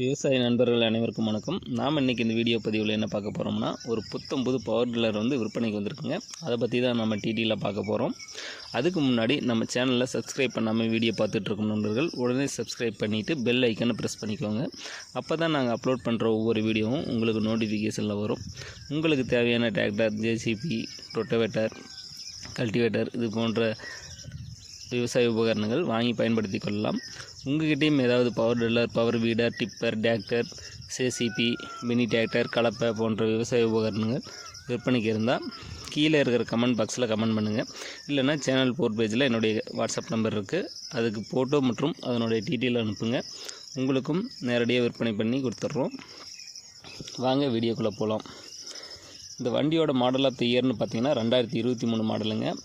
விவசாய நண்பர்கள் அனைவருக்கும் வணக்கம். நாம் இன்றைக்கி இந்த வீடியோ பதிவில் என்ன பார்க்க போகிறோம்னா, ஒரு புது பவர் டில்லர் விற்பனைக்கு வந்திருக்குங்க. அதை பற்றி தான் நம்ம டீட்டெயிலாக பார்க்க போகிறோம். அதுக்கு முன்னாடி நம்ம சேனலில் சப்ஸ்கிரைப் பண்ணாமல் வீடியோ பார்த்துட்ருக்கும் நண்பர்கள் உடனே சப்ஸ்கிரைப் பண்ணிவிட்டு பெல் ஐக்கனை ப்ரெஸ் பண்ணிக்கோங்க. அப்போ தான் நாங்கள் அப்லோட் பண்ணுற ஒவ்வொரு வீடியோவும் உங்களுக்கு நோட்டிஃபிகேஷனில் வரும். உங்களுக்கு தேவையான டிராக்டர், ஜேசிபி, ரொட்டவேட்டர், கல்டிவேட்டர் இது போன்ற விவசாய உபகரணங்கள் வாங்கி பயன்படுத்தி கொள்ளலாம். உங்கள்கிட்டையும் ஏதாவது power tiller, power வீடர், tipper, tractor, JCB, mini tractor, கலப்பை போன்ற விவசாய உபகரணங்கள் விற்பனைக்கு இருந்தால் கீழே இருக்கிற கமெண்ட் பாக்ஸில் கமெண்ட் பண்ணுங்கள். இல்லைனா சேனல் போர் பேஜில் என்னுடைய வாட்ஸ்அப் நம்பர் இருக்குது, அதுக்கு ஃபோட்டோ மற்றும் அதனுடைய டீட்டெயில் அனுப்புங்க. உங்களுக்கும் நேரடியாக விற்பனை பண்ணி கொடுத்துட்றோம். வாங்க வீடியோக்குள்ளே போகலாம். இந்த வண்டியோட மாடல் ஆஃப் தி இயர்னு பார்த்தீங்கன்னா 2023 மாடலுங்க.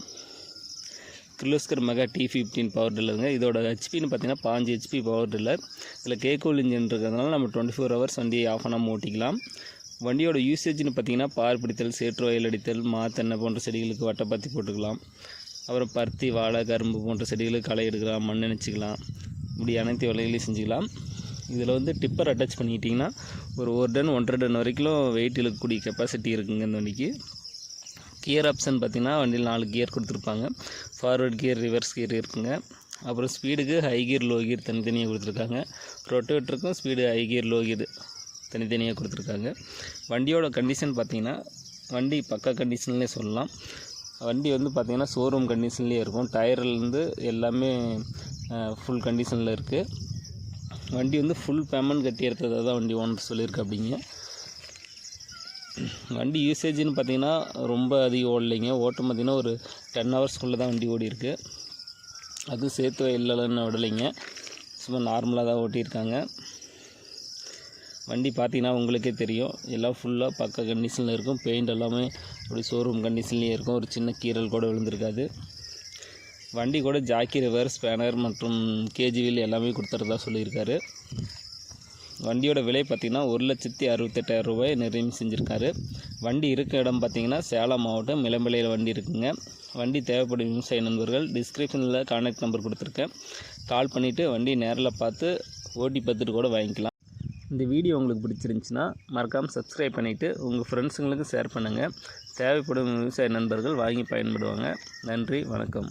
கிர்லோஸ்கர் மெகா T15 பவர் டில்லருங்க. இதோட ஹெச்பின்னு பார்த்தீங்கன்னா 5 HP பவர் டில்லர். இதில் கேகோல் இன்ஜின் இருக்கிறதுனால நம்ம 24 hours வண்டியை ஆஃப் பண்ணாமல் ஓட்டிக்கலாம். வண்டியோட யூசேஜ்னு பார்த்தீங்கன்னா பார் பிடித்தல், சேற்று வயல் அடித்தல், மாத்தெண்ணை போன்ற செடிகளுக்கு வட்டைப்பாத்தி போட்டுக்கலாம். அப்புறம் பருத்தி, வாழை, கரும்பு போன்ற செடிகளுக்கு களை எடுக்கலாம், மண் நினச்சிக்கலாம். இப்படி அனைத்து வேலைகளையும் செஞ்சுக்கலாம். இதில் டிப்பர் அட்டாச் பண்ணிக்கிட்டிங்கன்னா ஒரு 1 டன் 1.5 டன் வரைக்கும் வெயிட் இழுக்கக்கூடிய கெப்பாசிட்டி இருக்குங்க இந்த வண்டிக்கு. கியர் ஆப்ஷன் பார்த்திங்கன்னா வண்டியில் 4 கியர் கொடுத்துருப்பாங்க. ஃபார்வர்ட் கியர், ரிவர்ஸ் கியர் இருக்குங்க. அப்புறம் ஸ்பீடுக்கு ஹை கியர், லோ கியர் தனித்தனியாக கொடுத்துருக்காங்க. ரொட்டேட்டருக்கும் speed high gear, low gear தனித்தனியாக கொடுத்துருக்காங்க. வண்டியோட கண்டிஷன் பார்த்திங்கன்னா வண்டி பக்கா கண்டிஷன்லேயே சொல்லலாம். வண்டி பார்த்திங்கன்னா ஷோரூம் கண்டிஷன்லேயே இருக்கும். டயர்லேருந்து எல்லாமே ஃபுல் கண்டிஷனில் இருக்குது. வண்டி ஃபுல் பேமெண்ட் கட்டி எடுத்ததாக தான் வண்டி ஓனர் சொல்லியிருக்கு அப்படிங்க. வண்டி யூசேஜ்னு பார்த்திங்கன்னா ரொம்ப அதிகம் ஓடலைங்க. ஓட்டம் பார்த்திங்கன்னா ஒரு 10 ஹவர்ஸ்க்குள்ளே தான் வண்டி ஓடி இருக்குது. அதுவும் சேர்த்து வயல்லன்னு விடலைங்க, சும்மா நார்மலாக தான் ஓட்டியிருக்காங்க. வண்டி பார்த்திங்கன்னா உங்களுக்கே தெரியும், எல்லாம் ஃபுல்லாக பக்க கண்டிஷனில் இருக்கும். பெயிண்ட் எல்லாமே அப்படி ஷோரூம் கண்டிஷன்லேயே இருக்கும். ஒரு சின்ன கீரல் கூட விழுந்திருக்காது. வண்டி கூட ஜாக்கி, ரிவர்ஸ், ஸ்பேனர் மற்றும் கேஜி வீல் எல்லாமே கொடுத்துறதா சொல்லியிருக்காரு. வண்டியோட விலை பார்த்திங்கன்னா 1,68,000 ரூபாய் நிர்ணயம் செஞ்சுருக்காரு. வண்டி இருக்க இடம் பார்த்திங்கன்னா சேலம் மாவட்டம் இளம்பிள்ளையில் வண்டி இருக்குங்க. வண்டி தேவைப்படும் விவசாய நண்பர்கள் டிஸ்கிரிப்ஷனில் கான்டாக்ட் நம்பர் கொடுத்துருக்கேன். கால் பண்ணிவிட்டு வண்டி நேரில் பார்த்து ஓட்டி பார்த்துட்டு கூட வாங்கிக்கலாம். இந்த வீடியோ உங்களுக்கு பிடிச்சிருந்துச்சின்னா மறக்காமல் சப்ஸ்கிரைப் பண்ணிவிட்டு உங்கள் ஃப்ரெண்ட்ஸுங்களுக்கு ஷேர் பண்ணுங்கள். தேவைப்படும் விவசாய நண்பர்கள் வாங்கி பயன்படுவாங்க. நன்றி, வணக்கம்.